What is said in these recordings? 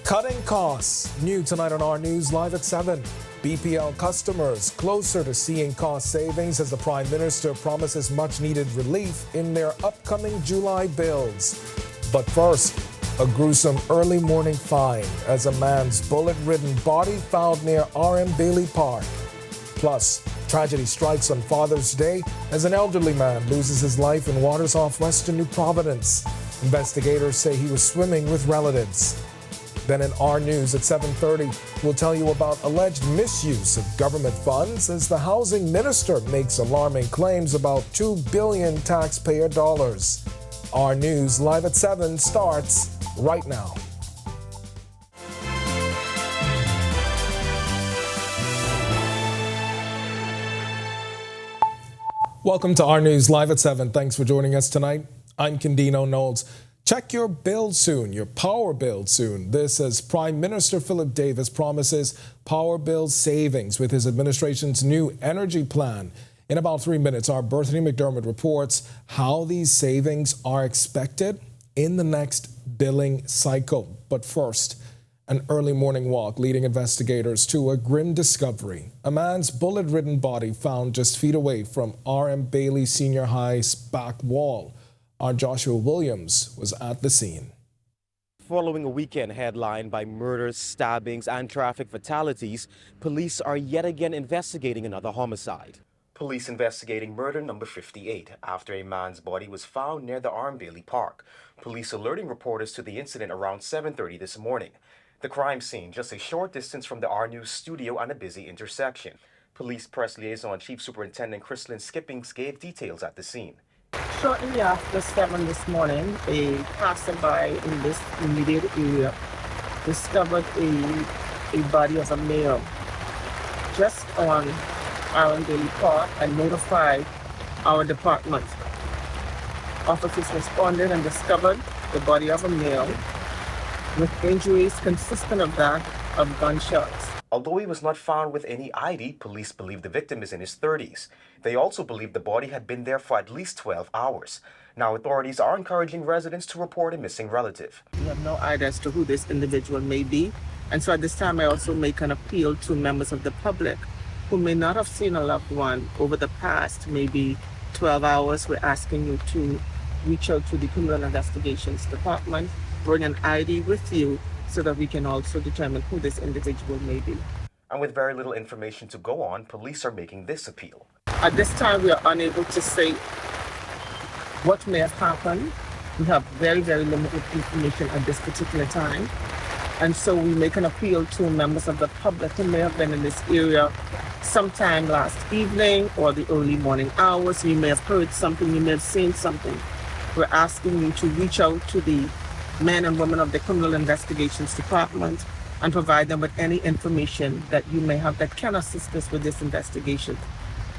Cutting costs. New tonight on Our News, live at 7. BPL customers closer to seeing cost savings as the Prime Minister promises much-needed relief in their upcoming July bills. But first, a gruesome early morning find as a man's bullet-ridden body found near R.M. Bailey Park. Plus, tragedy strikes on Father's Day as an elderly man loses his life in waters off western New Providence. Investigators say he was swimming with relatives. Then in Our News at 7:30, we'll tell you about alleged misuse of government funds as the housing minister makes alarming claims about $2 billion taxpayer dollars. Our News live at 7 starts right now. Welcome to Our News live at 7. Thanks for joining us tonight. I'm Candino Knowles. Check your bill soon, your power bill soon. This as Prime Minister Philip Davis promises power bill savings with his administration's new energy plan. In about 3 minutes, our Berthany McDermott reports how these savings are expected in the next billing cycle. But first, an early morning walk leading investigators to a grim discovery. A man's bullet-ridden body found just feet away from R.M. Bailey Senior High's back wall. Our Joshua Williams was at the scene. Following a weekend headlined by murders, stabbings, and traffic fatalities, police are yet again investigating another homicide. Police investigating murder number 58 after a man's body was found near the R.M. Bailey Park. Police alerting reporters to the incident around 7:30 this morning. The crime scene just a short distance from the Our News studio and a busy intersection. Police press liaison Chief Superintendent Chrislyn Skippings gave details at the scene. Shortly after 7 this morning, a passerby in this immediate area discovered a body of a male just on R.M. Bailey Park and notified our department. Officers responded and discovered the body of a male with injuries consistent of that of gunshots. Although he was not found with any ID, police believe the victim is in his 30s. They also believe the body had been there for at least 12 hours. Now authorities are encouraging residents to report a missing relative. We have no idea as to who this individual may be. And so at this time I also make an appeal to members of the public who may not have seen a loved one over the past maybe 12 hours. We're asking you to reach out to the Criminal Investigations Department, bring an ID with you so that we can also determine who this individual may be. And with very little information to go on, police are making this appeal. At this time, we are unable to say what may have happened. We have very, very limited information at this particular time. And so we make an appeal to members of the public who may have been in this area sometime last evening or the early morning hours. You may have heard something, you may have seen something. We're asking you to reach out to the men and women of the Criminal Investigations Department and provide them with any information that you may have that can assist us with this investigation.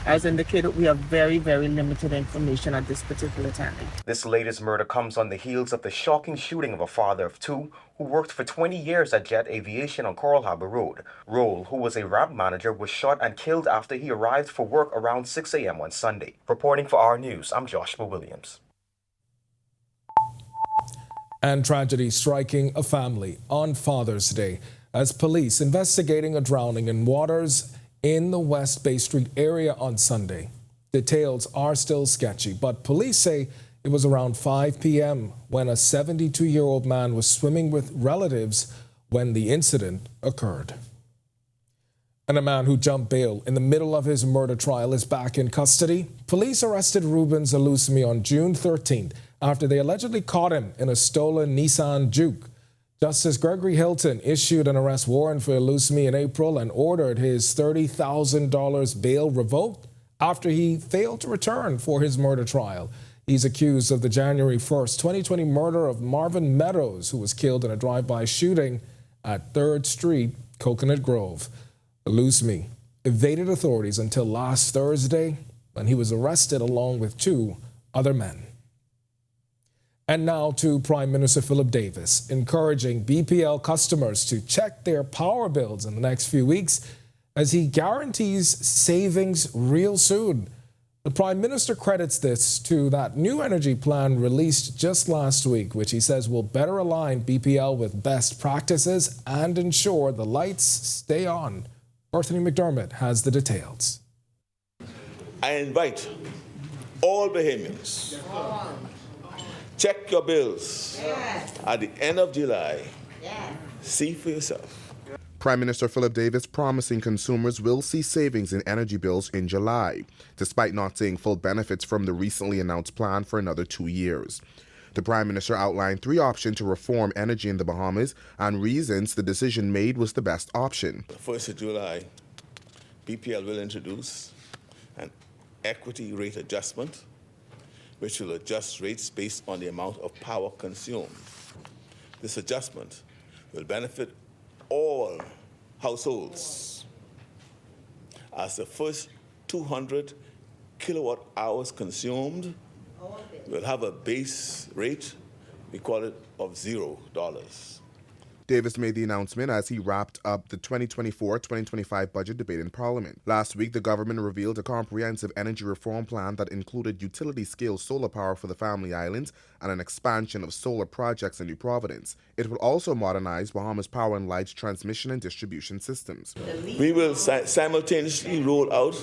As indicated, we have very, very limited information at this particular time. This latest murder comes on the heels of the shocking shooting of a father of two who worked for 20 years at Jet Aviation on Coral Harbor Road. Roll, who was a ramp manager, was shot and killed after he arrived for work around 6 a.m. on Sunday. Reporting for Our News, I'm Joshua Williams. And tragedy striking a family on Father's Day as police investigating a drowning in waters in the West Bay Street area on Sunday. Details are still sketchy, but police say it was around 5 p.m. when a 72-year-old man was swimming with relatives when the incident occurred. And a man who jumped bail in the middle of his murder trial is back in custody. Police arrested Ruben Zalusmi on June 13th after they allegedly caught him in a stolen Nissan Juke. Justice Gregory Hilton issued an arrest warrant for Zalusmi in April and ordered his $30,000 bail revoked after he failed to return for his murder trial. He's accused of the January 1st, 2020 murder of Marvin Meadows, who was killed in a drive-by shooting at 3rd Street, Coconut Grove. Zalusmi evaded authorities until last Thursday when he was arrested along with 2 other men. And now to Prime Minister Philip Davis, encouraging BPL customers to check their power bills in the next few weeks as he guarantees savings real soon. The Prime Minister credits this to that new energy plan released just last week, which he says will better align BPL with best practices and ensure the lights stay on. Anthony McDermott has the details. I invite all Bahamians, check your bills at the end of July. See for yourself. Prime Minister Philip Davis promising consumers will see savings in energy bills in July, despite not seeing full benefits from the recently announced plan for another 2 years. The Prime Minister outlined 3 options to reform energy in the Bahamas and reasons the decision made was the best option. The 1st of July, BPL will introduce an equity rate adjustment, which will adjust rates based on the amount of power consumed. This adjustment will benefit all households, as the first 200 kilowatt hours consumed will have a base rate, we call it, of $0. Davis made the announcement as he wrapped up the 2024-2025 budget debate in Parliament. Last week, the government revealed a comprehensive energy reform plan that included utility-scale solar power for the Family Islands and an expansion of solar projects in New Providence. It will also modernize Bahamas Power and Light's transmission and distribution systems. We will simultaneously roll out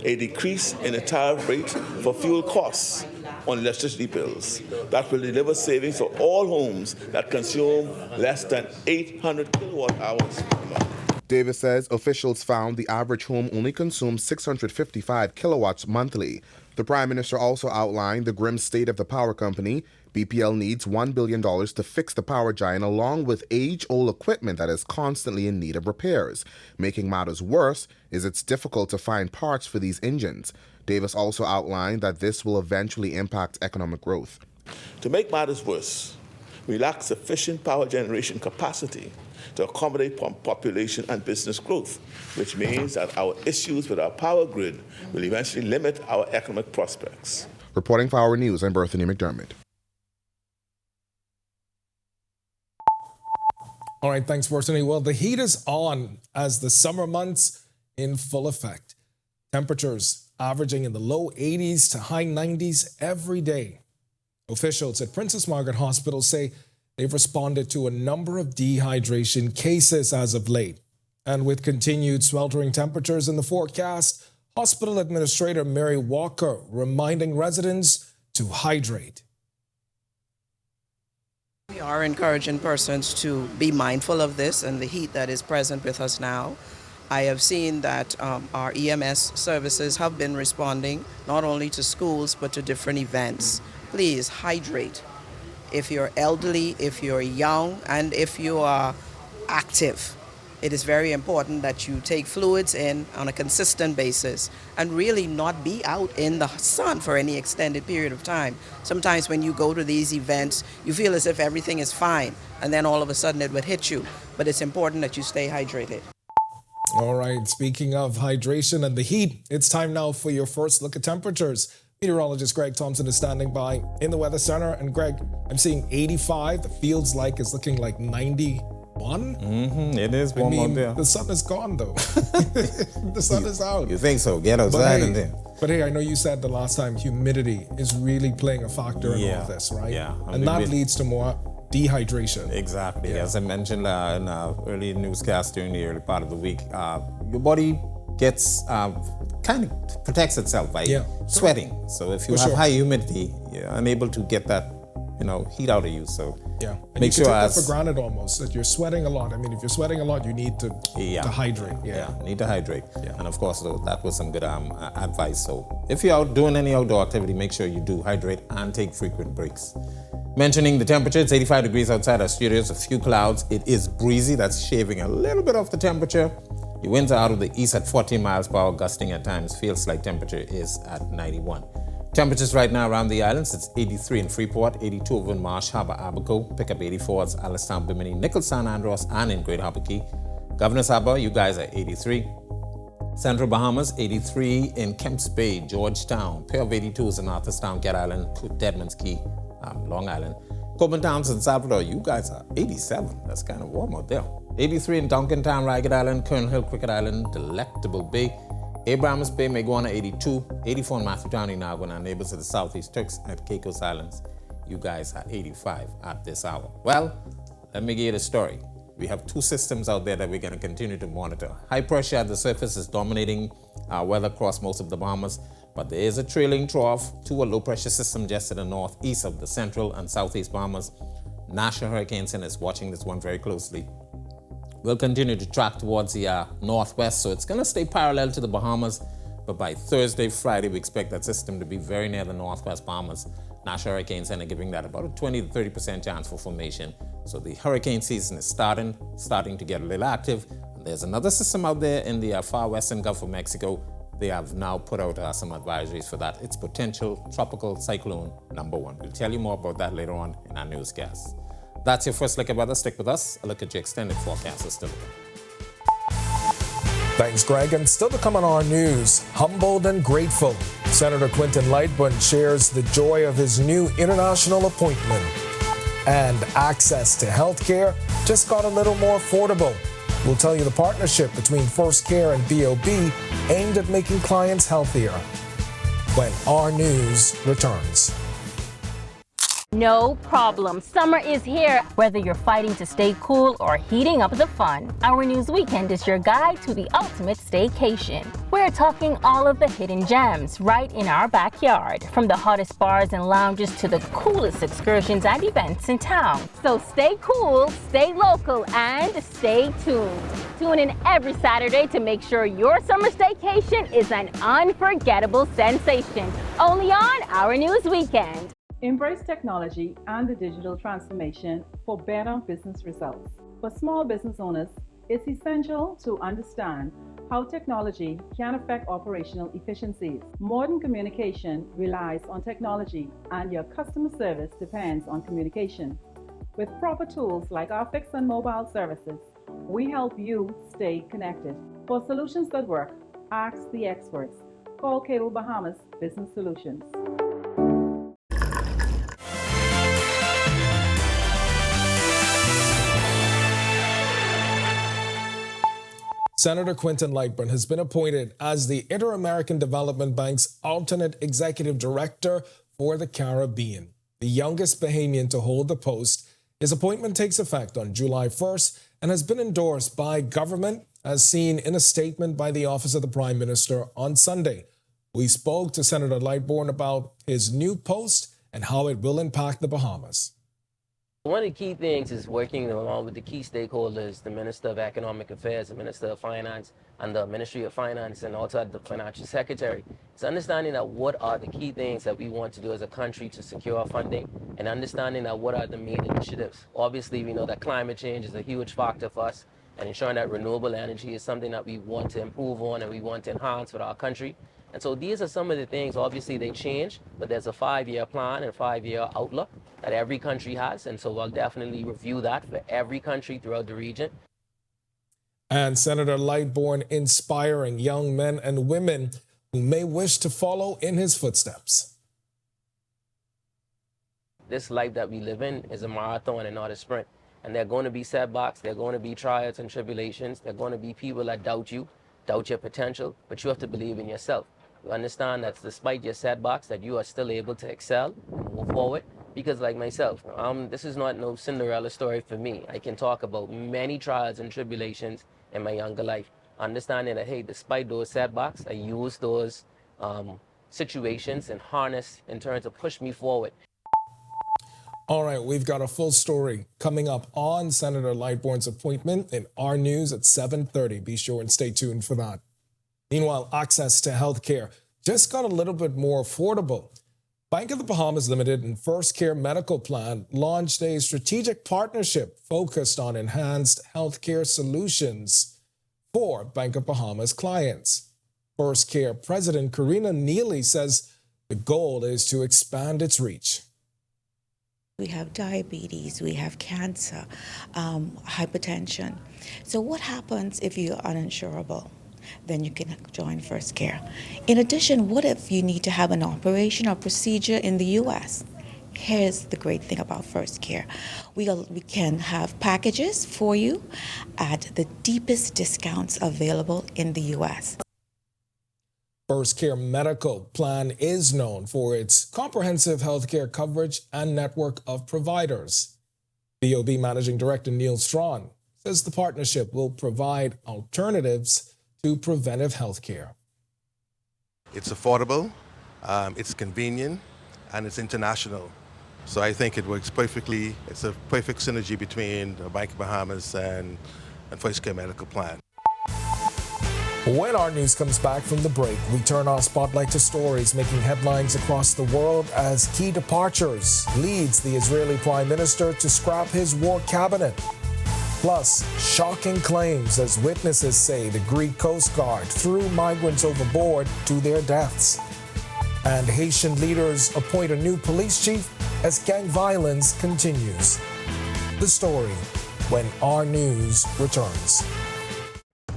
a decrease in the tariff rate for fuel costs on electricity bills that will deliver savings for all homes that consume less than 800 kilowatt hours per month. Davis says officials found the average home only consumes 655 kilowatts monthly. The Prime Minister also outlined the grim state of the power company. BPL needs $1 billion to fix the power giant, along with age-old equipment that is constantly in need of repairs. Making matters worse is it's difficult to find parts for these engines. Davis also outlined that this will eventually impact economic growth. To make matters worse, we lack sufficient power generation capacity to accommodate population and business growth, which means that our issues with our power grid will eventually limit our economic prospects. Reporting for Our News, I'm Anthony McDermott. All right, thanks, Anthony. Well, the heat is on as the summer months in full effect. Temperatures averaging in the low 80s to high 90s every day. Officials at Princess Margaret Hospital say they've responded to a number of dehydration cases as of late. And with continued sweltering temperatures in the forecast, Hospital Administrator Mary Walker reminding residents to hydrate. We are encouraging persons to be mindful of this and the heat that is present with us now. I have seen that our EMS services have been responding not only to schools but to different events. Please hydrate. If you're elderly, if you're young, and if you are active, it is very important that you take fluids in on a consistent basis and really not be out in the sun for any extended period of time. Sometimes when you go to these events, you feel as if everything is fine, and then all of a sudden it would hit you. But it's important that you stay hydrated. All right, speaking of hydration and the heat, it's time now for your first look at temperatures. Meteorologist Greg Thompson is standing by in the Weather Center. And Greg, I'm seeing 85. The feels like it's looking like 91. It is warm out there. The sun is gone, though. The sun is out. You think so? Get outside and then. But hey, I know you said the last time humidity is really playing a factor in all of this, right? Yeah. And that leads to more dehydration. Exactly. Yeah. As I mentioned in our early newscast during the early part of the week, your body gets kind of protects itself by sweating. So if you have high humidity, you're unable to get that, heat out of you. So make sure take that for granted almost that you're sweating a lot. I mean, if you're sweating a lot, you need to hydrate. Need to hydrate. Yeah. And of course, that was some good advice. So if you're out doing any outdoor activity, make sure you do hydrate and take frequent breaks. Mentioning the temperature, it's 85 degrees outside our studios, a few clouds. It is breezy, that's shaving a little bit off the temperature. The winds are out of the east at 14 miles per hour, gusting at times. Feels like temperature is at 91. Temperatures right now around the islands, it's 83 in Freeport, 82 over in Marsh Harbor, Abaco, pick up 84 at Allenstown, Bimini, Nichols, San Andros, and in Great Harbour Key. Governor's Harbor, you guys are 83. Central Bahamas, 83 in Kemps Bay, Georgetown. Pair of 82s in Arthurstown, Cat Island, Deadman's Key, Long Island. Coleman Downs in Salvador, you guys are 87. That's kind of warm out there. 83 in Duncantown, Ragged Island, Colonel Hill, Cricket Island, Delectable Bay. Abraham's Bay may go on at 82, 84 in Matthew County now, when our neighbors to the southeast, Turks at Caicos Islands, you guys are 85 at this hour. Well, let me give you the story. We have two systems out there that we're going to continue to monitor. High pressure at the surface is dominating our weather across most of the Bahamas, but there is a trailing trough to a low pressure system just to the northeast of the central and southeast Bahamas. National Hurricane Center is watching this one very closely. We'll continue to track towards the northwest, so it's going to stay parallel to the Bahamas, but by Thursday, Friday, we expect that system to be very near the northwest Bahamas. National Hurricane Center giving that about a 20 to 30% chance for formation. So the hurricane season is starting to get a little active. There's another system out there in the far western Gulf of Mexico. They have now put out some advisories for that. It's potential tropical cyclone number 1. We'll tell you more about that later on in our newscast. That's your first look at weather. Stick with us. A look at your extended forecast is still over. Thanks, Greg. And still to come on our news, humbled and grateful. Senator Quinton Lightburn shares the joy of his new international appointment. And access to health care just got a little more affordable. We'll tell you the partnership between First Care and BOB aimed at making clients healthier when Our News returns. No problem. Summer is here. Whether you're fighting to stay cool or heating up the fun, Our News Weekend is your guide to the ultimate staycation. We're talking all of the hidden gems right in our backyard, from the hottest bars and lounges to the coolest excursions and events in town. So stay cool, stay local, and stay tuned. Tune in every Saturday to make sure your summer staycation is an unforgettable sensation. Only on Our News Weekend. Embrace technology and the digital transformation for better business results. For small business owners, it's essential to understand how technology can affect operational efficiencies. Modern communication relies on technology, and your customer service depends on communication. With proper tools like our fixed and mobile services, we help you stay connected. For solutions that work, ask the experts. Call Cable Bahamas Business Solutions. Senator Quinton Lightburn has been appointed as the Inter-American Development Bank's alternate executive director for the Caribbean, the youngest Bahamian to hold the post. His appointment takes effect on July 1st and has been endorsed by government, as seen in a statement by the Office of the Prime Minister on Sunday. We spoke to Senator Lightburn about his new post and how it will impact the Bahamas. One of the key things is working along with the key stakeholders, the Minister of Economic Affairs, the Minister of Finance, and the Ministry of Finance, and also the Financial Secretary. It's understanding that what are the key things that we want to do as a country to secure funding, and understanding that what are the main initiatives. Obviously, we know that climate change is a huge factor for us, and ensuring that renewable energy is something that we want to improve on and we want to enhance with our country. And so these are some of the things. Obviously they change, but there's a 5-year plan and 5-year outlook that every country has. And so I'll definitely review that for every country throughout the region. And Senator Lightburn inspiring young men and women who may wish to follow in his footsteps. This life that we live in is a marathon and not a sprint. And there are going to be setbacks, there are going to be trials and tribulations, there are going to be people that doubt you, doubt your potential, but you have to believe in yourself. You understand that despite your setbacks, that you are still able to excel and move forward. Because like myself, this is not no Cinderella story for me. I can talk about many trials and tribulations in my younger life. Understanding that, hey, despite those setbacks, I use those situations and harness in terms of push me forward. All right, we've got a full story coming up on Senator Lightburn's appointment in Our News at 7:30. Be sure and stay tuned for that. Meanwhile, access to health care just got a little bit more affordable. Bank of the Bahamas Limited and First Care Medical Plan launched a strategic partnership focused on enhanced health care solutions for Bank of Bahamas clients. First Care President Karina Neely says the goal is to expand its reach. We have diabetes, we have cancer, hypertension. So what happens if you're uninsurable? Then you can join First Care. In addition, what if you need to have an operation or procedure in the U.S.? Here's the great thing about First Care. We can have packages for you at the deepest discounts available in the U.S. First Care Medical Plan is known for its comprehensive healthcare coverage and network of providers. BOB Managing Director Neil Strawn says the partnership will provide alternatives to preventive healthcare. It's affordable, it's convenient, and it's international. So I think it works perfectly. It's a perfect synergy between the Bank of Bahamas and First Care Medical Plan. When our news comes back from the break, we turn our spotlight to stories making headlines across the world as key departures leads the Israeli Prime Minister to scrap his war cabinet. Plus, shocking claims as witnesses say the Greek Coast Guard threw migrants overboard to their deaths. And Haitian leaders appoint a new police chief as gang violence continues. The story when our news returns.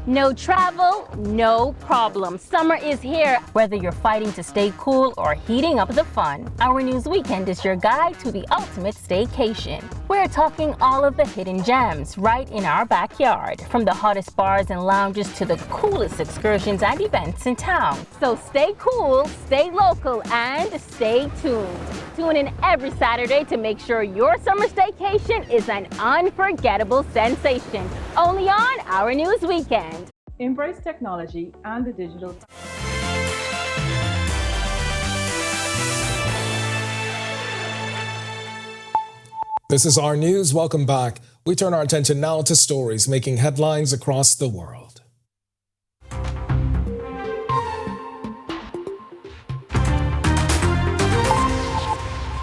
No travel, no problem. Summer is here, whether you're fighting to stay cool or heating up the fun. Our News Weekend is your guide to the ultimate staycation. We're talking all of the hidden gems right in our backyard, from the hottest bars and lounges to the coolest excursions and events in town. So stay cool, stay local, and stay tuned. Tune in every Saturday to make sure your summer staycation is an unforgettable sensation. Only on Our News Weekend. Embrace technology and the digital. This is our news. Welcome back. We turn our attention now to stories making headlines across the world.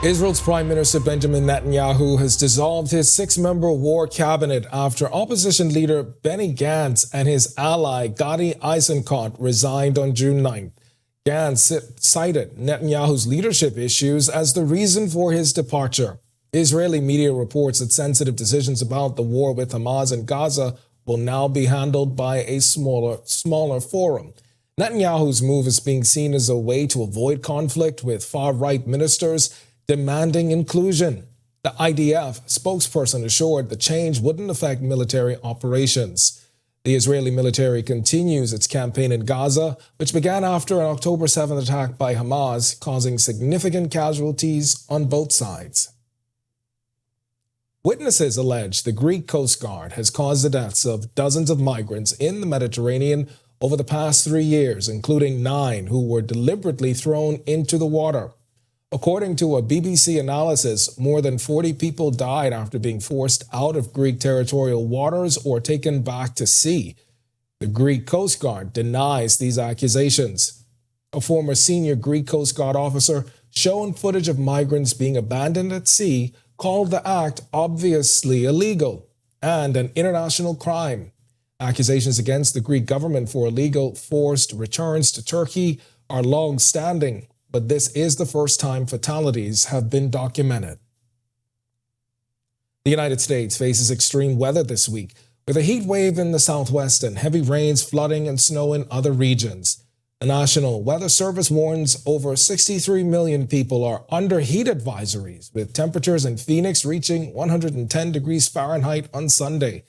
Israel's Prime Minister Benjamin Netanyahu has dissolved his 6-member war cabinet after opposition leader Benny Gantz and his ally Gadi Eisenkot resigned on June 9th. Gantz cited Netanyahu's leadership issues as the reason for his departure. Israeli media reports that sensitive decisions about the war with Hamas and Gaza will now be handled by a smaller forum. Netanyahu's move is being seen as a way to avoid conflict with far-right ministers demanding inclusion. The IDF spokesperson assured the change wouldn't affect military operations. The Israeli military continues its campaign in Gaza, which began after an October 7th attack by Hamas, causing significant casualties on both sides. Witnesses allege the Greek Coast Guard has caused the deaths of dozens of migrants in the Mediterranean over the past 3 years, including 9 who were deliberately thrown into the water. According to a BBC analysis, more than 40 people died after being forced out of Greek territorial waters or taken back to sea. The Greek Coast Guard denies these accusations. A former senior Greek Coast Guard officer shown footage of migrants being abandoned at sea called the act obviously illegal and an international crime. Accusations against the Greek government for illegal forced returns to Turkey are long-standing, but this is the first time fatalities have been documented. The United States faces extreme weather this week, with a heat wave in the southwest and heavy rains, flooding, and snow in other regions. The National Weather Service warns over 63 million people are under heat advisories, with temperatures in Phoenix reaching 110 degrees Fahrenheit on Sunday.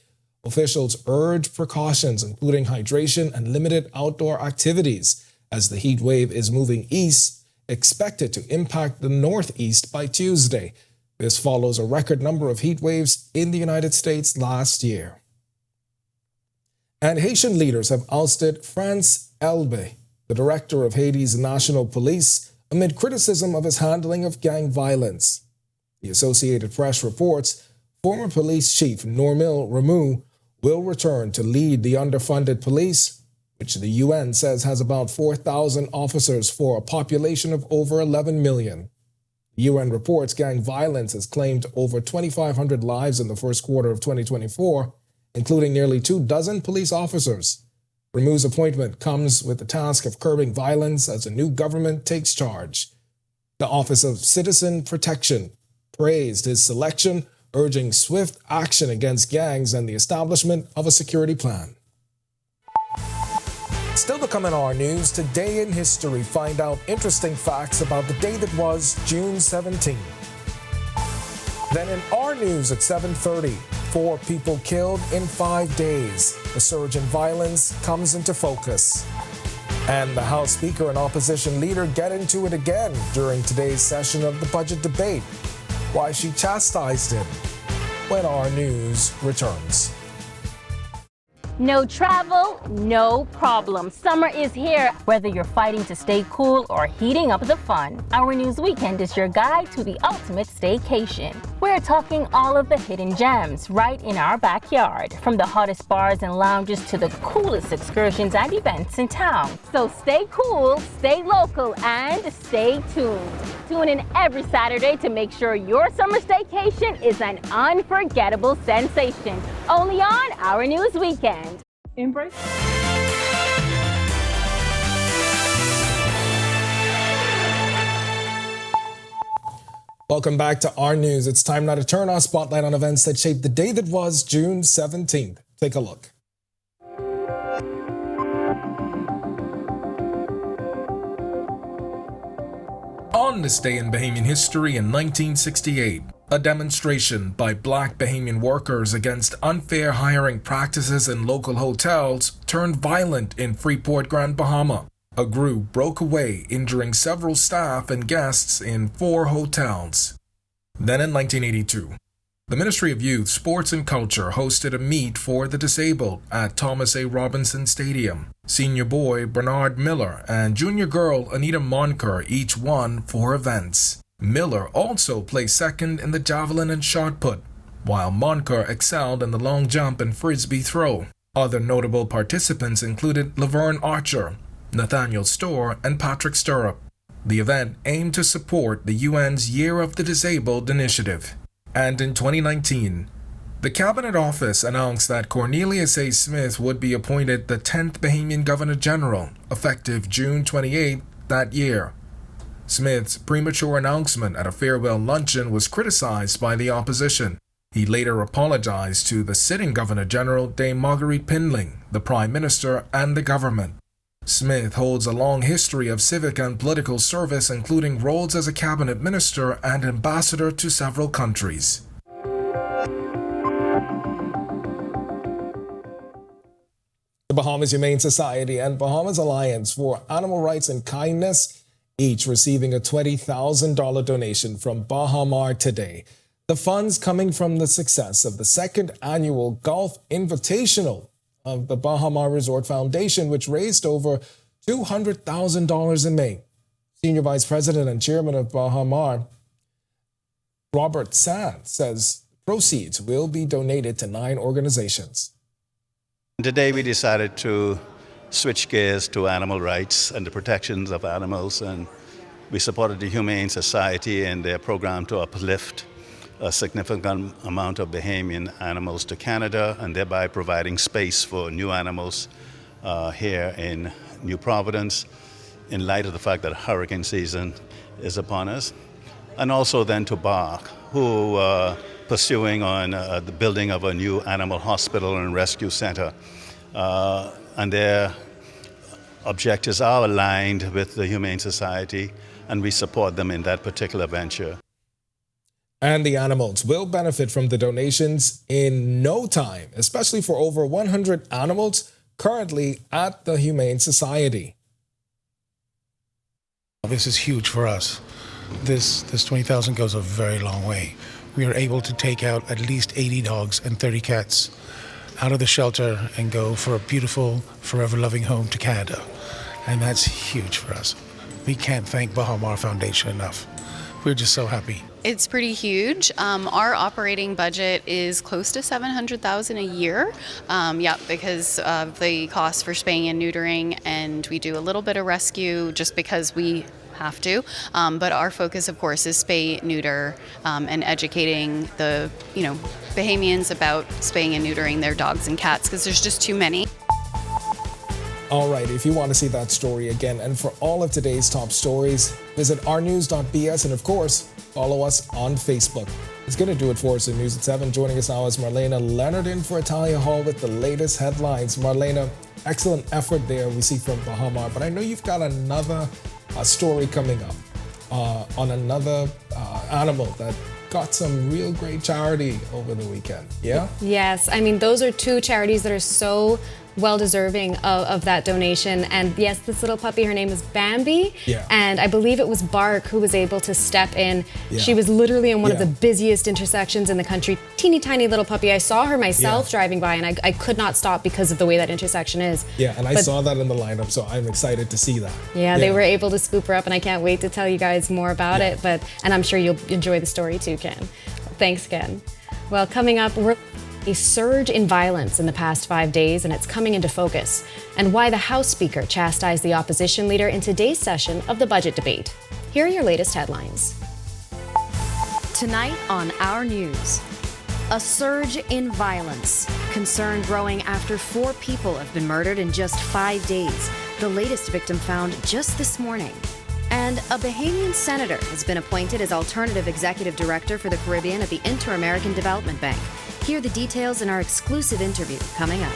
Officials urge precautions, including hydration and limited outdoor activities, as the heat wave is moving east, expected to impact the Northeast by Tuesday. This follows a record number of heat waves in the United States last year. And Haitian leaders have ousted France Elbe, the director of Haiti's national police, amid criticism of his handling of gang violence. The Associated Press reports former police chief Normil Rameau will return to lead the underfunded police, which the UN says has about 4,000 officers for a population of over 11 million. The UN reports gang violence has claimed over 2,500 lives in the first quarter of 2024, including nearly 24 police officers. Rameau's appointment comes with the task of curbing violence as a new government takes charge. The Office of Citizen Protection praised his selection, urging swift action against gangs and the establishment of a security plan. Still to come in our news, today in history, find out interesting facts about the day that was June 17. Then in our news at 7:30, 4 people killed in 5 days. The surge in violence comes into focus. And the House Speaker and opposition leader get into it again during today's session of the budget debate. Why she chastised him. When our news returns. No travel, no problem. Summer is here, whether you're fighting to stay cool or heating up the fun. Our News Weekend is your guide to the ultimate staycation. We're talking all of the hidden gems right in our backyard, from the hottest bars and lounges to the coolest excursions and events in town. So stay cool, stay local, and stay tuned. Tune in every Saturday to make sure your summer staycation is an unforgettable sensation. Only on Our News Weekend. Embrace. Welcome back to Our News. It's time now to turn our spotlight on events that shaped the day that was June 17th. Take a look. On this day in Bahamian history in 1968, a demonstration by black Bahamian workers against unfair hiring practices in local hotels turned violent in Freeport, Grand Bahama. A group broke away, injuring several staff and guests in 4 hotels. Then in 1982, the Ministry of Youth, Sports and Culture hosted a meet for the disabled at Thomas A. Robinson Stadium. Senior boy Bernard Miller and junior girl Anita Monker each won 4 events. Miller also placed second in the javelin and shot put, while Monker excelled in the long jump and frisbee throw. Other notable participants included Laverne Archer, Nathaniel Storr, and Patrick Stirrup. The event aimed to support the UN's Year of the Disabled initiative. And in 2019, the Cabinet Office announced that Cornelius A. Smith would be appointed the 10th Bahamian Governor General, effective June 28 that year. Smith's premature announcement at a farewell luncheon was criticized by the opposition. He later apologized to the sitting Governor General, Dame Marguerite Pindling, the Prime Minister, and the government. Smith holds a long history of civic and political service, including roles as a cabinet minister and ambassador to several countries. The Bahamas Humane Society and Bahamas Alliance for Animal Rights and Kindness, each receiving a $20,000 donation from Bahamar today. The funds coming from the success of the 2nd annual Golf Invitational of the Bahamar Resort Foundation, which raised over $200,000 in May. Senior Vice President and Chairman of Bahamar, Robert Sand, says proceeds will be donated to 9 organizations. Today we decided to switch gears to animal rights and the protections of animals, and we supported the Humane Society and their program to uplift a significant amount of Bahamian animals to Canada, and thereby providing space for new animals here in New Providence in light of the fact that hurricane season is upon us. And also then to BARC, who pursuing on the building of a new animal hospital and rescue center. And their objectives are aligned with the Humane Society, and we support them in that particular venture. And the animals will benefit from the donations in no time, especially for over 100 animals currently at the Humane Society. This is huge for us. This 20,000 goes a very long way. We are able to take out at least 80 dogs and 30 cats out of the shelter and go for a beautiful, forever loving home to Canada. And that's huge for us. We can't thank Bahamar Foundation enough. We're just so happy. It's pretty huge. Our operating budget is close to $700,000 a year. Because of the cost for spaying and neutering, and we do a little bit of rescue just because we have to. But our focus, of course, is spay, neuter, and educating the Bahamians about spaying and neutering their dogs and cats, because there's just too many. All right, if you want to see that story again and for all of today's top stories, visit ournews.bs, and of course, follow us on Facebook. It's going to do it for us in News at 7. Joining us now is Marlena Leonard in for Italia Hall with the latest headlines. Marlena, excellent effort there we see from Bahamar, but I know you've got another story coming up on another animal that got some real great charity over the weekend. Yeah? Yes, I mean, those are 2 charities that are so well deserving of that donation. And yes, this little puppy, her name is Bambi. Yeah. And I believe it was Bark who was able to step in. Yeah. She was literally in one of Yeah. the busiest intersections in the country. Teeny tiny little puppy. I saw her myself driving by, and I could not stop because of the way that intersection is. Yeah, and I But- saw that in the lineup, so I'm excited to see that. Yeah, they were able to scoop her up, and I can't wait to tell you guys more about it. And I'm sure you'll enjoy the story too, Ken. Thanks, Ken. Well, coming up, we're a surge in violence in the past 5 days, and it's coming into focus. And why the House Speaker chastised the opposition leader in today's session of the budget debate. Here are your latest headlines. Tonight on Our News. A surge in violence. Concern growing after 4 people have been murdered in just 5 days. The latest victim found just this morning. And a Bahamian senator has been appointed as alternative executive director for the Caribbean at the Inter-American Development Bank. Hear the details in our exclusive interview coming up.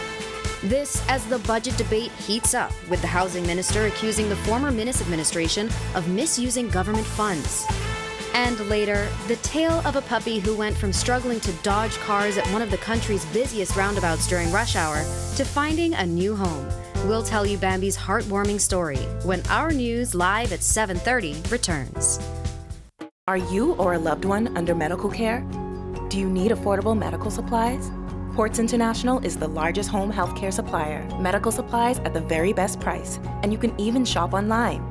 This as the budget debate heats up, with the housing minister accusing the former Minnis administration of misusing government funds. And later, the tale of a puppy who went from struggling to dodge cars at one of the country's busiest roundabouts during rush hour to finding a new home. We'll tell you Bambi's heartwarming story when Our News Live at 7:30 returns. Are you or a loved one under medical care? Do you need affordable medical supplies? Ports International is the largest home healthcare supplier. Medical supplies at the very best price, and you can even shop online.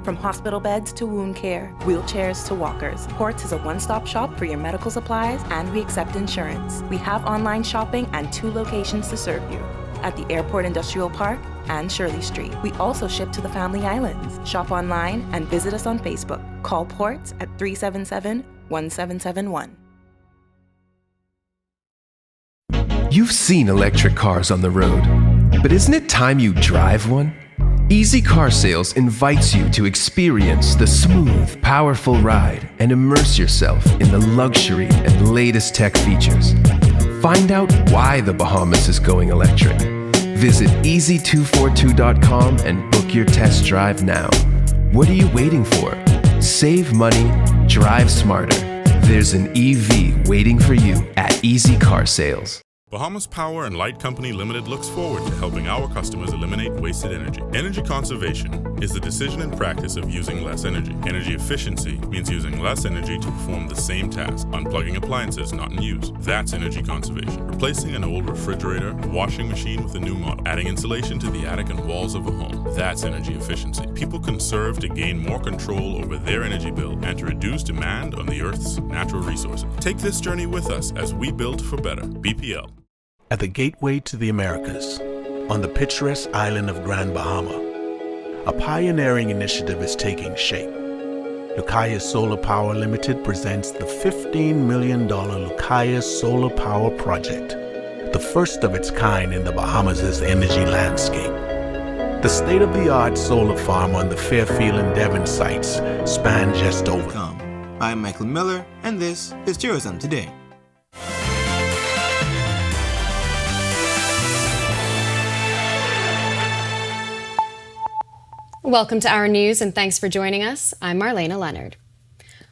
From hospital beds to wound care, wheelchairs to walkers, Ports is a one-stop shop for your medical supplies, and we accept insurance. We have online shopping and 2 locations to serve you, at the Airport Industrial Park and Shirley Street. We also ship to the Family Islands. Shop online and visit us on Facebook. Call Ports at 377-1771. You've seen electric cars on the road, but isn't it time you drive one? Easy Car Sales invites you to experience the smooth, powerful ride and immerse yourself in the luxury and latest tech features. Find out why the Bahamas is going electric. Visit easy242.com and book your test drive now. What are you waiting for? Save money, drive smarter. There's an EV waiting for you at Easy Car Sales. Bahamas Power and Light Company Limited looks forward to helping our customers eliminate wasted energy. Energy conservation is the decision and practice of using less energy. Energy efficiency means using less energy to perform the same task, unplugging appliances not in use. That's energy conservation. Replacing an old refrigerator, washing machine with a new model, adding insulation to the attic and walls of a home. That's energy efficiency. People conserve to gain more control over their energy bill and to reduce demand on the Earth's natural resources. Take this journey with us as we build for better. BPL. At the gateway to the Americas, on the picturesque island of Grand Bahama, a pioneering initiative is taking shape. Lucaya Solar Power Limited presents the $15 million Lucaya Solar Power Project, the first of its kind in the Bahamas' energy landscape. The state-of-the-art solar farm on the Fairfield and Devon sites span just over. I'm Michael Miller, and this is Tourism Today. Welcome to Our News, and thanks for joining us. I'm Marlena Leonard.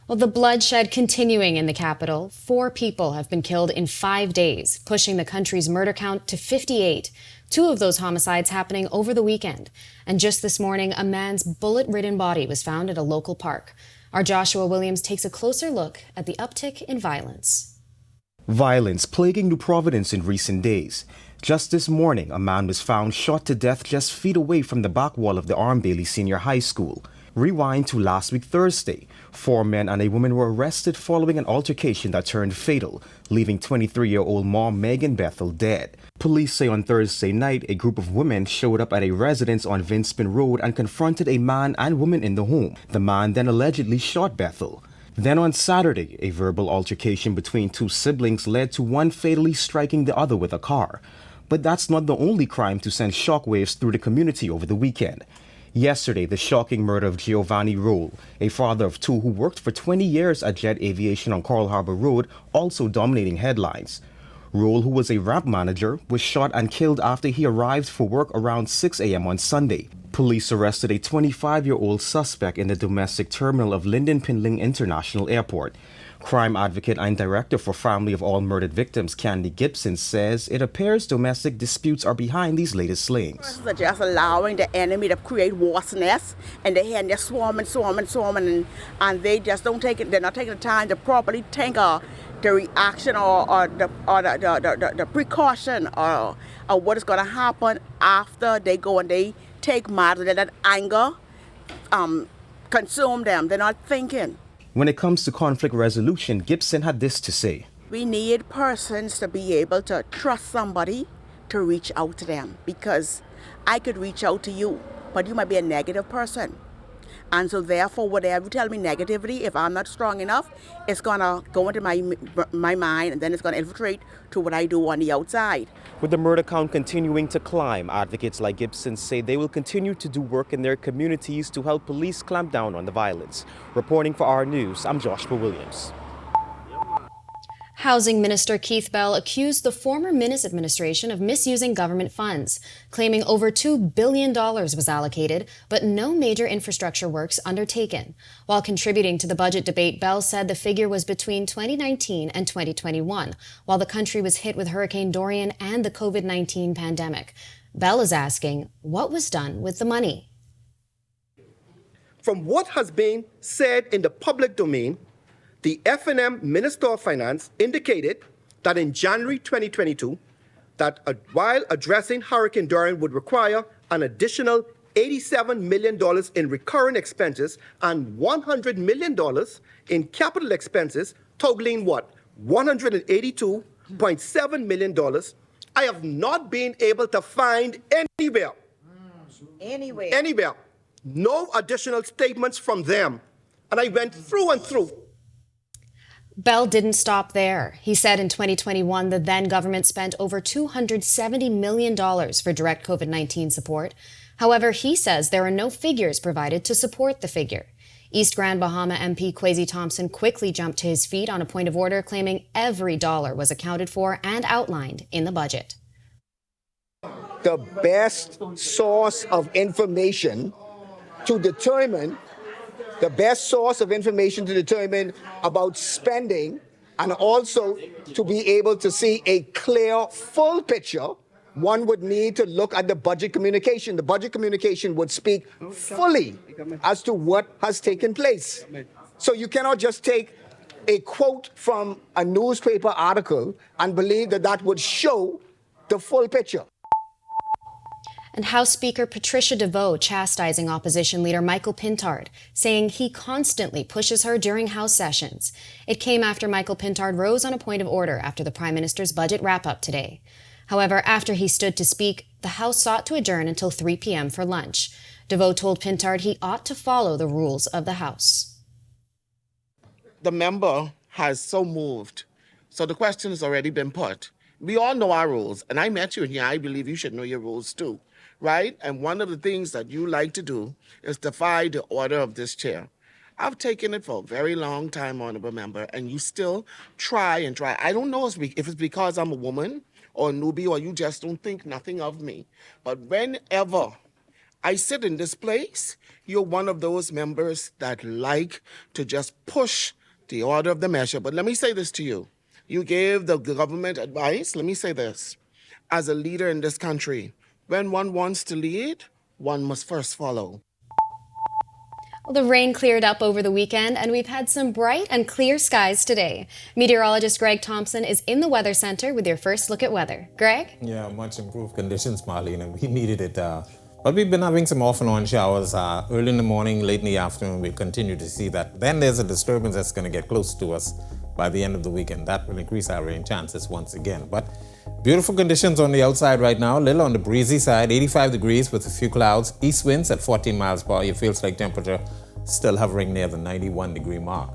Well, the bloodshed continuing in the capital. 4 people have been killed in 5 days, pushing the country's murder count to 58. 2 of those homicides happening over the weekend. And just this morning, a man's bullet-ridden body was found at a local park. Our Joshua Williams takes a closer look at the uptick in violence. Violence plaguing New Providence in recent days. Just this morning, a man was found shot to death just feet away from the back wall of the Arm Bailey Senior High School. Rewind to last week Thursday. 4 men and a woman were arrested following an altercation that turned fatal, leaving 23-year-old mom Megan Bethel dead. Police say on Thursday night, a group of women showed up at a residence on Vinspin Road and confronted a man and woman in the home. The man then allegedly shot Bethel. Then on Saturday, a verbal altercation between 2 siblings led to one fatally striking the other with a car. But that's not the only crime to send shockwaves through the community over the weekend. Yesterday, the shocking murder of Giovanni Roll, a father of 2 who worked for 20 years at Jet Aviation on Coral Harbor Road, also dominating headlines. Roll, who was a ramp manager, was shot and killed after he arrived for work around 6 a.m. on Sunday. Police arrested a 25-year-old suspect in the domestic terminal of Linden Pinling International Airport. Crime advocate and director for Family of All Murdered Victims, Candy Gibson, says it appears domestic disputes are behind these latest slayings. They're just allowing the enemy to create war's nests, and they're swarming, and they just don't take it. They're not taking the time to properly think of the reaction or the precaution or what is going to happen after they go and they take matters. That anger consume them. They're not thinking. When it comes to conflict resolution, Gibson had this to say. We need persons to be able to trust somebody to reach out to them, because I could reach out to you, but you might be a negative person. And so therefore, whatever you tell me negativity, if I'm not strong enough, it's going to go into my mind, and then it's going to infiltrate to what I do on the outside. With the murder count continuing to climb, advocates like Gibson say they will continue to do work in their communities to help police clamp down on the violence. Reporting for Our News, I'm Joshua Williams. Housing Minister Keith Bell accused the former Minnis administration of misusing government funds, claiming over $2 billion was allocated, but no major infrastructure works undertaken. While contributing to the budget debate, Bell said the figure was between 2019 and 2021, while the country was hit with Hurricane Dorian and the COVID-19 pandemic. Bell is asking, what was done with the money? From what has been said in the public domain, the F&M Minister of Finance indicated that in January 2022, that while addressing Hurricane Dorian would require an additional $87 million in recurring expenses and $100 million in capital expenses, totaling what? $182.7 million, I have not been able to find anywhere, no additional statements from them. And I went through and through. Bell didn't stop there. He said in 2021, the then government spent over $270 million for direct COVID-19 support. However, he says there are no figures provided to support the figure. East Grand Bahama MP Kwesi Thompson quickly jumped to his feet on a point of order, claiming every dollar was accounted for and outlined in the budget. The best source of information to determine about spending, and also to be able to see a clear, full picture, one would need to look at the budget communication. The budget communication would speak fully as to what has taken place. So you cannot just take a quote from a newspaper article and believe that that would show the full picture. And House Speaker Patricia DeVoe chastising opposition leader Michael Pintard, saying he constantly pushes her during House sessions. It came after Michael Pintard rose on a point of order after the Prime Minister's budget wrap-up today. However, after he stood to speak, the House sought to adjourn until 3 p.m. for lunch. DeVoe told Pintard he ought to follow the rules of the House. The member has so moved, so the question has already been put. We all know our rules, and I met you here. I believe you should know your rules too. Right? And one of the things that you like to do is defy the order of this chair. I've taken it for a very long time, honorable member, and you still try and try. I don't know if it's because I'm a woman or a newbie or you just don't think nothing of me. But whenever I sit in this place, you're one of those members that like to just push the order of the measure. But let me say this to you. You gave the government advice. Let me say this. As a leader in this country, when one wants to lead, one must first follow. Well, the rain cleared up over the weekend, and we've had some bright and clear skies today. Meteorologist Greg Thompson is in the Weather Center with your first look at weather. Greg? Yeah, much improved conditions, Marlene. We needed it. But we've been having some off and on showers early in the morning, late in the afternoon. We'll continue to see that. Then there's a disturbance that's going to get close to us by the end of the weekend. That will increase our rain chances once again. But beautiful conditions on the outside right now. A little on the breezy side, 85 degrees with a few clouds. East winds at 14 miles per hour. Your feels like temperature still hovering near the 91 degree mark.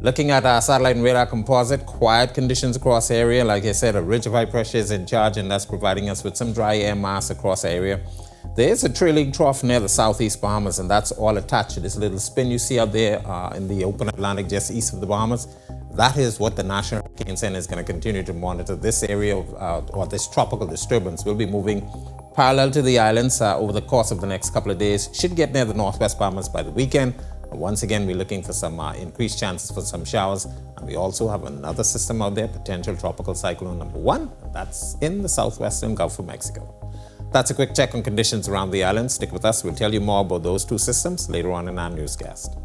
Looking at our satellite and radar composite, quiet conditions across the area. Like I said, a ridge of high pressure is in charge, and that's providing us with some dry air mass across the area. There is a trailing trough near the southeast Bahamas, and that's all attached to this little spin you see out there in the open Atlantic just east of the Bahamas. That is what the National Hurricane Center is going to continue to monitor. This area or this tropical disturbance will be moving parallel to the islands over the course of the next couple of days. Should get near the northwest Bahamas by the weekend. Once again, we're looking for some increased chances for some showers. And we also have another system out there, potential tropical cyclone number 1. That's in the southwestern Gulf of Mexico. That's a quick check on conditions around the island. Stick with us. We'll tell you more about those two systems later on in our newscast.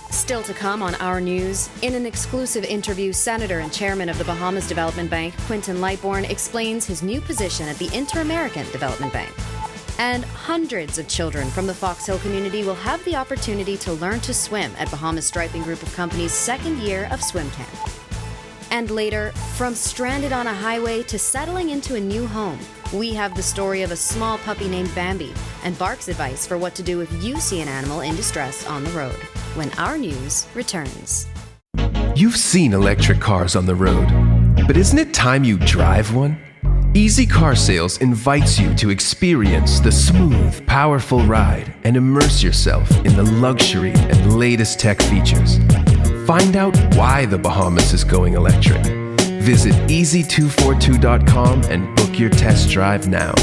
Still to come on Our News, in an exclusive interview, Senator and Chairman of the Bahamas Development Bank, Quinton Lightbourne, explains his new position at the Inter-American Development Bank. And hundreds of children from the Fox Hill community will have the opportunity to learn to swim at Bahamas Striping Group of Companies' second year of swim camp. And later, from stranded on a highway to settling into a new home, we have the story of a small puppy named Bambi and Bark's advice for what to do if you see an animal in distress on the road, when Our News returns. You've seen electric cars on the road, but isn't it time you drive one? Easy Car Sales invites you to experience the smooth, powerful ride and immerse yourself in the luxury and latest tech features. Find out why the Bahamas is going electric. Visit easy242.com and book your test drive now.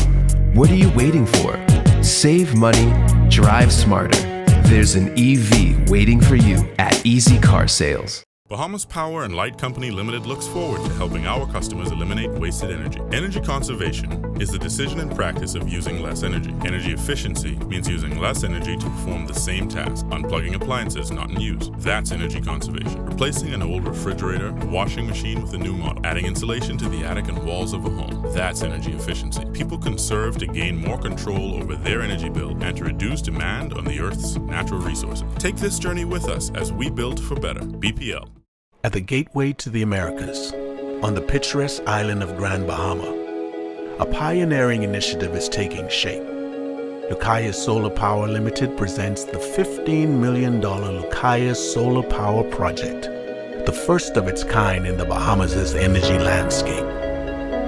What are you waiting for? Save money, drive smarter. There's an EV waiting for you at Easy Car Sales. Bahamas Power and Light Company Limited looks forward to helping our customers eliminate wasted energy. Energy conservation is the decision and practice of using less energy. Energy efficiency means using less energy to perform the same task, unplugging appliances not in use. That's energy conservation. Replacing an old refrigerator, washing machine with a new model, adding insulation to the attic and walls of a home. That's energy efficiency. People conserve to gain more control over their energy bill and to reduce demand on the Earth's natural resources. Take this journey with us as we build for better. BPL. At the gateway to the Americas, on the picturesque island of Grand Bahama, a pioneering initiative is taking shape. Lucaya Solar Power Limited presents the $15 million Lucaya Solar Power Project, the first of its kind in the Bahamas' energy landscape.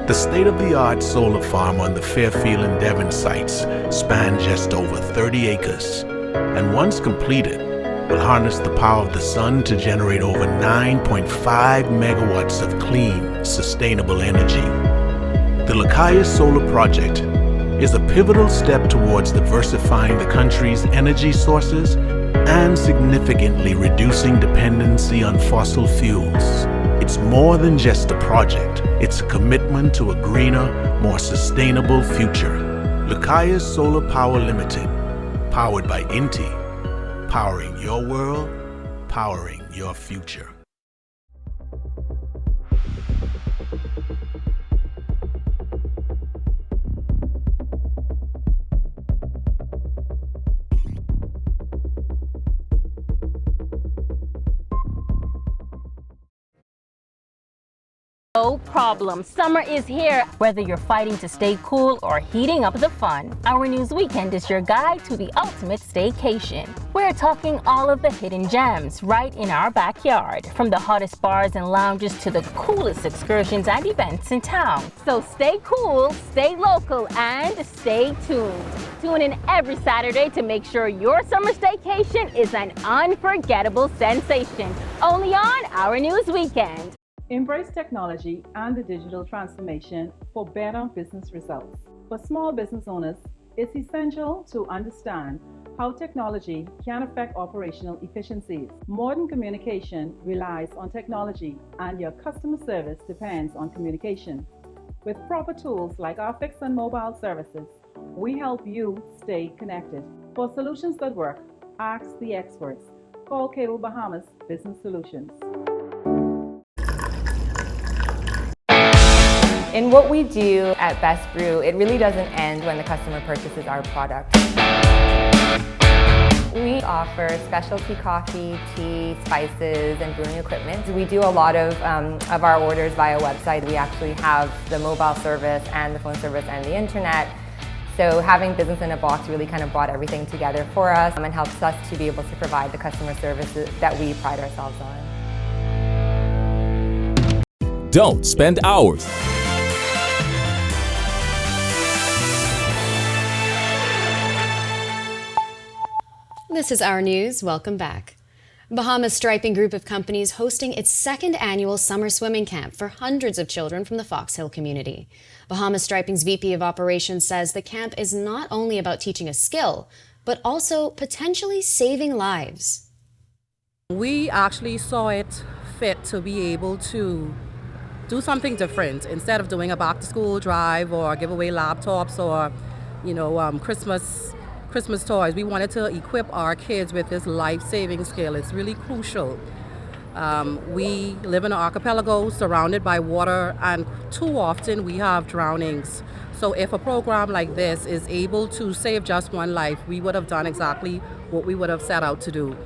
The state-of-the-art solar farm on the Fairfield and Devon sites spans just over 30 acres, and once completed, will harness the power of the sun to generate over 9.5 megawatts of clean, sustainable energy. The Lucaya Solar Project is a pivotal step towards diversifying the country's energy sources and significantly reducing dependency on fossil fuels. It's more than just a project. It's a commitment to a greener, more sustainable future. Lucaya Solar Power Limited, powered by Inti. Powering your world, powering your future. No problem. Summer is here. Whether you're fighting to stay cool or heating up the fun, Our News Weekend is your guide to the ultimate staycation. We're talking all of the hidden gems right in our backyard, from the hottest bars and lounges to the coolest excursions and events in town. So stay cool, stay local, and stay tuned. Tune in every Saturday to make sure your summer staycation is an unforgettable sensation. Only on Our News Weekend. Embrace technology and the digital transformation for better business results. For small business owners, it's essential to understand how technology can affect operational efficiencies. Modern communication relies on technology, and your customer service depends on communication. With proper tools like our fixed and mobile services, we help you stay connected. For solutions that work, ask the experts. Call Cable Bahamas Business Solutions. In what we do at Best Brew, it really doesn't end when the customer purchases our product. We offer specialty coffee, tea, spices, and brewing equipment. We do a lot of our orders via website. We actually have the mobile service and the phone service and the internet. So having business in a box really kind of brought everything together for us and helps us to be able to provide the customer services that we pride ourselves on. Don't spend hours. This is Our News. Welcome back. Bahamas Striping Group of Companies hosting its second annual summer swimming camp for hundreds of children from the Fox Hill community. Bahamas Striping's VP of Operations says the camp is not only about teaching a skill, but also potentially saving lives. We actually saw it fit to be able to do something different instead of doing a back to school drive or give away laptops or Christmas toys. We wanted to equip our kids with this life-saving skill. It's really crucial. We live in an archipelago surrounded by water, and too often we have drownings. So if a program like this is able to save just one life, we would have done exactly what we would have set out to do.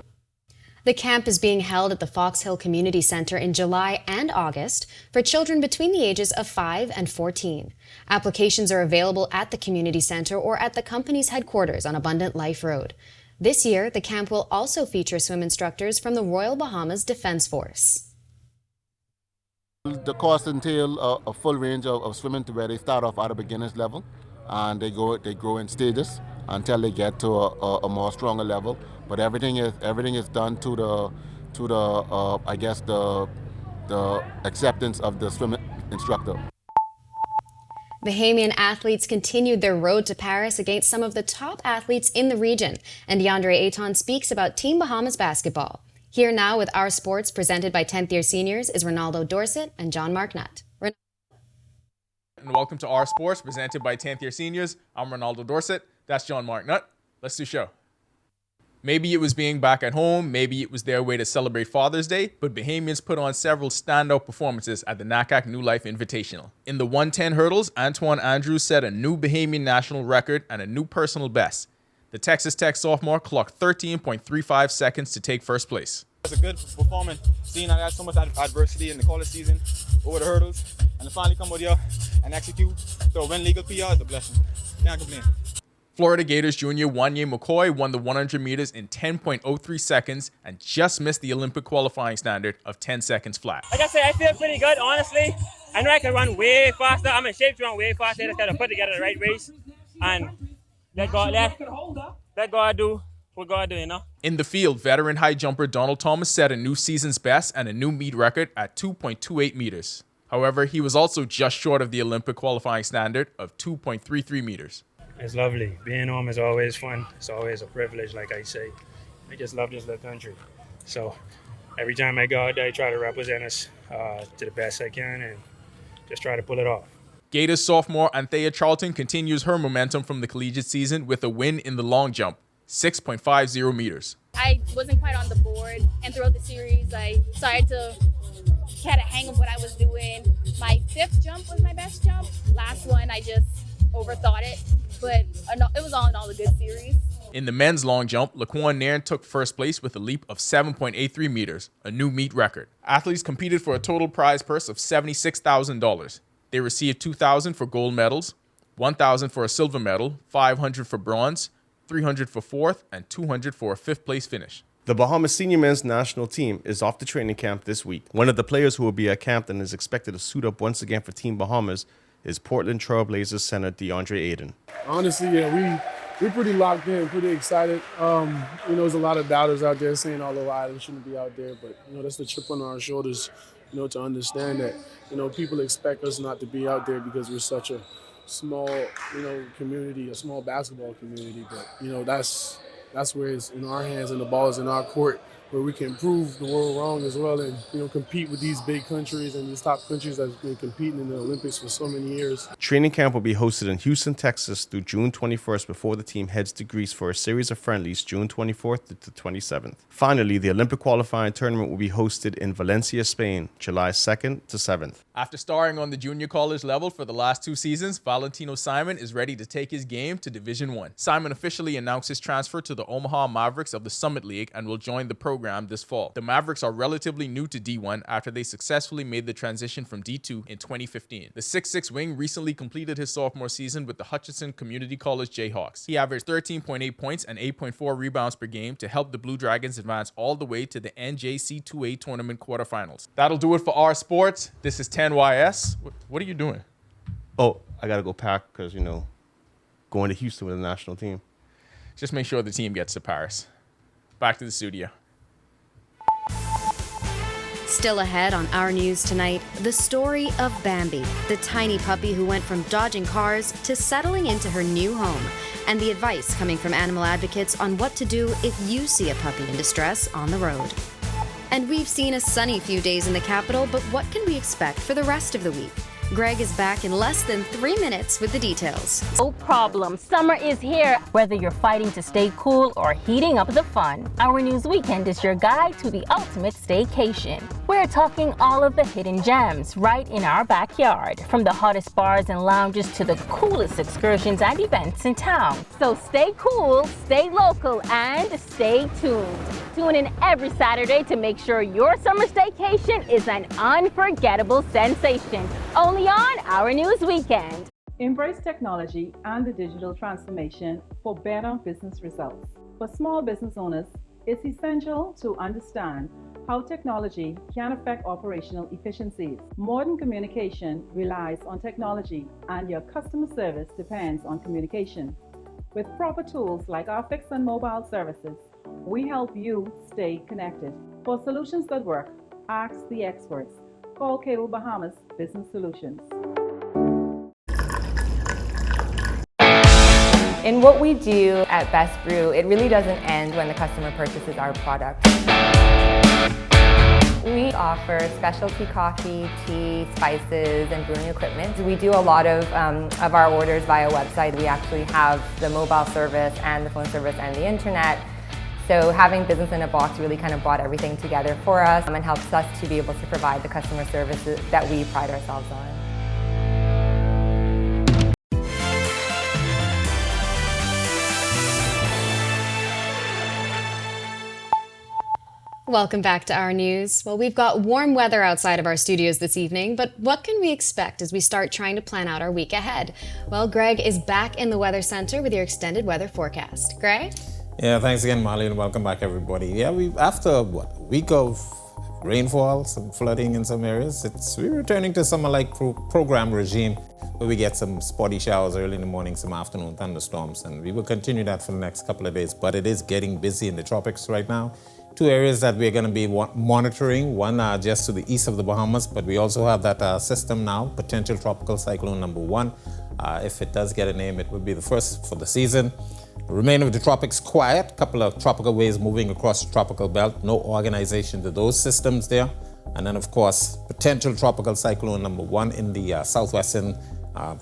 The camp is being held at the Fox Hill Community Center in July and August for children between the ages of 5 and 14. Applications are available at the community center or at the company's headquarters on Abundant Life Road. This year, the camp will also feature swim instructors from the Royal Bahamas Defense Force. The course entails a full range of swimming to where they start off at a beginner's level, and they grow in stages until they get to a more stronger level. But everything is done to the acceptance of the swim instructor. Bahamian athletes continued their road to Paris against some of the top athletes in the region, and DeAndre Ayton speaks about Team Bahamas basketball. Here now with Our Sports, presented by 10th year seniors, is Ronaldo Dorset and John Marknut. And welcome to Our Sports, presented by 10th year seniors. I'm Ronaldo Dorset. That's John Marknut. Let's do show. Maybe it was being back at home, maybe it was their way to celebrate Father's Day, but Bahamians put on several standout performances at the NACAC New Life Invitational. In the 110 hurdles, Antoine Andrews set a new Bahamian national record and a new personal best. The Texas Tech sophomore clocked 13.35 seconds to take first place. It's a good performance, seeing I had so much adversity in the college season over the hurdles, and to finally come out here and execute to win legal PR is a blessing. Can't complain. Florida Gators junior Wanye McCoy won the 100 meters in 10.03 seconds and just missed the Olympic qualifying standard of 10 seconds flat. Like I said, I feel pretty good, honestly. I know I can run way faster. I'm in shape to run way faster. I just got to put together the right race and let God do what God do, you know? In the field, veteran high jumper Donald Thomas set a new season's best and a new meet record at 2.28 meters. However, he was also just short of the Olympic qualifying standard of 2.33 meters. It's lovely. Being home is always fun. It's always a privilege, like I say. I just love this little country. So every time I go out there, I try to represent us to the best I can and just try to pull it off. Gators sophomore Anthea Charlton continues her momentum from the collegiate season with a win in the long jump, 6.50 meters. I wasn't quite on the board, and throughout the series, I started to get a hang of what I was doing. My 5th jump was my best jump. Last one, I just overthought it, but it was all in all a good series. In the men's long jump, Laquan Nairn took first place with a leap of 7.83 meters, a new meet record. Athletes competed for a total prize purse of $76,000. They received $2,000 for gold medals, $1,000 for a silver medal, $500 for bronze, $300 for 4th, and $200 for a 5th place finish. The Bahamas senior men's national team is off to training camp this week. One of the players who will be at camp and is expected to suit up once again for Team Bahamas is Portland Trailblazers center DeAndre Ayton. Honestly, yeah, we're pretty locked in, pretty excited. There's a lot of doubters out there saying, although Island shouldn't be out there, but that's the chip on our shoulders, to understand that, people expect us not to be out there because we're such a small, community, a small basketball community. But that's where it's in our hands and the ball is in our court, where we can prove the world wrong as well and, compete with these big countries and these top countries that have been competing in the Olympics for so many years. Training camp will be hosted in Houston, Texas through June 21st before the team heads to Greece for a series of friendlies June 24th to the 27th. Finally, the Olympic qualifying tournament will be hosted in Valencia, Spain, July 2nd to 7th. After starring on the junior college level for the last 2 seasons, Valentino Simon is ready to take his game to Division I. Simon officially announced his transfer to the Omaha Mavericks of the Summit League and will join the program this fall. The Mavericks are relatively new to D1 after they successfully made the transition from D2 in 2015. The 6'6" wing recently completed his sophomore season with the Hutchinson Community College Jayhawks. He averaged 13.8 points and 8.4 rebounds per game to help the Blue Dragons advance all the way to the NJC2A tournament quarterfinals. That'll do it for Our Sports. This is 10YS. What are you doing? Oh, I got to go pack because, going to Houston with the national team. Just make sure the team gets to Paris. Back to the studio. Still ahead on Our News tonight, the story of Bambi, the tiny puppy who went from dodging cars to settling into her new home. and the advice coming from animal advocates on what to do if you see a puppy in distress on the road. And we've seen a sunny few days in the capital, but what can we expect for the rest of the week? Greg is back in less than 3 minutes with the details. No problem. Summer is here. Whether you're fighting to stay cool or heating up the fun, Our News Weekend is your guide to the ultimate staycation. We're talking all of the hidden gems right in our backyard, from the hottest bars and lounges to the coolest excursions and events in town. So stay cool, stay local, and stay tuned. Tune in every Saturday to make sure your summer staycation is an unforgettable sensation. Only on Our News Weekend. Embrace technology and the digital transformation for better business results. For small business owners, it's essential to understand how technology can affect operational efficiencies. Modern communication relies on technology, and your customer service depends on communication. With proper tools like our fixed and mobile services, we help you stay connected. For solutions that work, ask the experts. Call Cable Bahamas Business Solutions. In what we do at Best Brew, it really doesn't end when the customer purchases our product. We offer specialty coffee, tea, spices, and brewing equipment. We do a lot of our orders via website. We actually have the mobile service and the phone service and the internet. So having business in a box really kind of brought everything together for us and helps us to be able to provide the customer services that we pride ourselves on. Welcome back to Our News. Well, we've got warm weather outside of our studios this evening, but what can we expect as we start trying to plan out our week ahead? Well, Greg is back in the Weather Center with your extended weather forecast. Greg? Yeah, thanks again, Molly, and welcome back, everybody. Yeah, after a week of rainfall, some flooding in some areas, we're returning to summer-like program regime where we get some spotty showers early in the morning, some afternoon thunderstorms, and we will continue that for the next couple of days. But it is getting busy in the tropics right now. Two areas that we're going to be monitoring, one just to the east of the Bahamas, but we also have that system now, potential tropical cyclone number 1. If it does get a name, it will be the first for the season. The remainder of the tropics quiet, couple of tropical waves moving across the tropical belt, no organization to those systems there. And then, of course, potential tropical cyclone number 1 in the southwestern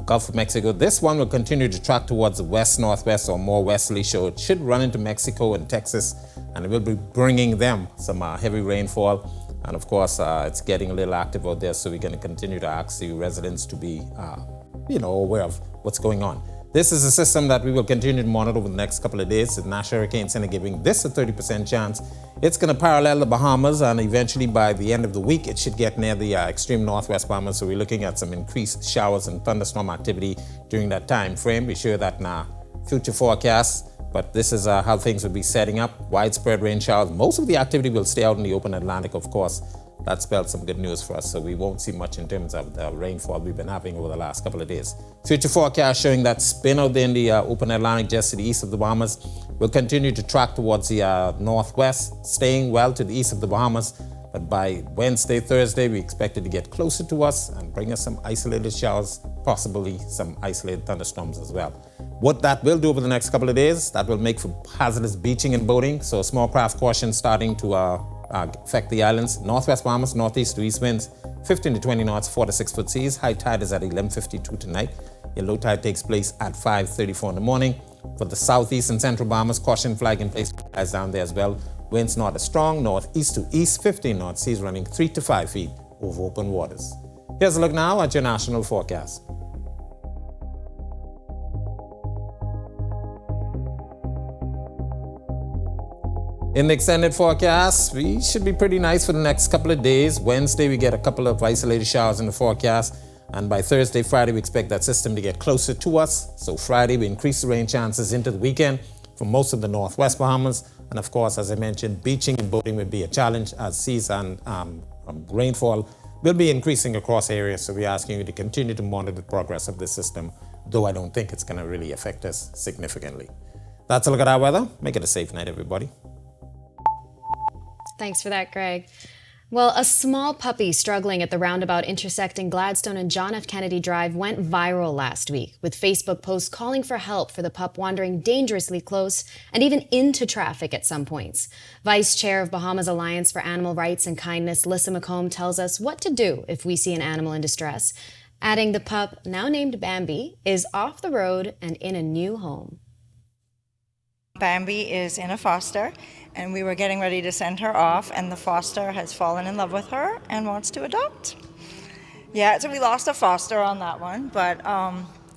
Gulf of Mexico. This one will continue to track towards the west-northwest or more westerly, so it should run into Mexico and Texas, and it will be bringing them some heavy rainfall. And of course, it's getting a little active out there, so we're going to continue to ask the residents to be aware of what's going on. This is a system that we will continue to monitor over the next couple of days. The National Hurricane Center giving this a 30% chance. It's going to parallel the Bahamas, and eventually by the end of the week, it should get near the extreme northwest Bahamas. So we're looking at some increased showers and thunderstorm activity during that time frame. We share that in our future forecasts, but this is how things will be setting up. Widespread rain showers. Most of the activity will stay out in the open Atlantic, of course. That spelled some good news for us, so we won't see much in terms of the rainfall we've been having over the last couple of days. Future forecast showing that spin out there in the open Atlantic just to the east of the Bahamas will continue to track towards the northwest, staying well to the east of the Bahamas. But by Wednesday, Thursday, we expect it to get closer to us and bring us some isolated showers, possibly some isolated thunderstorms as well. What that will do over the next couple of days, that will make for hazardous beaching and boating. So small craft caution starting to affect the islands. Northwest Bahamas, northeast to east winds, 15 to 20 knots, 4 to 6 foot seas. High tide is at 11:52 tonight. Your low tide takes place at 5:34 in the morning. For the southeast and central Bahamas, caution flag in place as down there as well. Winds not as strong, northeast to east, 15 knots, seas running 3 to 5 feet over open waters. Here's a look now at your national forecast. In the extended forecast, we should be pretty nice for the next couple of days. Wednesday, we get a couple of isolated showers in the forecast. And by Thursday, Friday, we expect that system to get closer to us. So Friday, we increase the rain chances into the weekend for most of the northwest Bahamas. And of course, as I mentioned, beaching and boating will be a challenge as seas and rainfall will be increasing across areas. So we're asking you to continue to monitor the progress of this system, though I don't think it's going to really affect us significantly. That's a look at our weather. Make it a safe night, everybody. Thanks for that, Greg. Well, a small puppy struggling at the roundabout intersecting Gladstone and John F. Kennedy Drive went viral last week, with Facebook posts calling for help for the pup wandering dangerously close and even into traffic at some points. Vice Chair of Bahamas Alliance for Animal Rights and Kindness, Lissa McComb, tells us what to do if we see an animal in distress, adding the pup, now named Bambi, is off the road and in a new home. Bambi is in a foster, and we were getting ready to send her off, and the foster has fallen in love with her and wants to adopt. Yeah, so we lost a foster on that one, but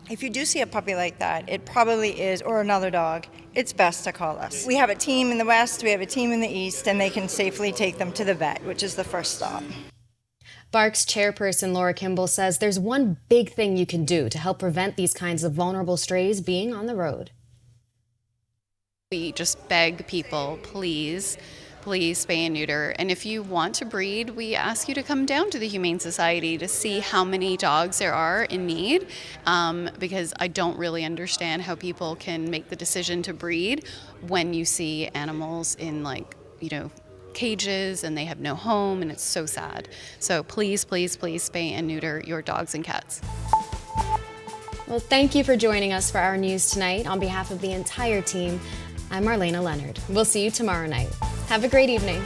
if you do see a puppy like that, it probably is, or another dog, it's best to call us. We have a team in the west, we have a team in the east, and they can safely take them to the vet, which is the first stop. BARC's chairperson Laura Kimball says there's one big thing you can do to help prevent these kinds of vulnerable strays being on the road. We just beg people, please spay and neuter. And if you want to breed, we ask you to come down to the Humane Society to see how many dogs there are in need, because I don't really understand how people can make the decision to breed when you see animals in, like, cages and they have no home, and it's so sad. So please spay and neuter your dogs and cats. Well, thank you for joining us for our news tonight. On behalf of the entire team, I'm Marlena Leonard. We'll see you tomorrow night. Have a great evening.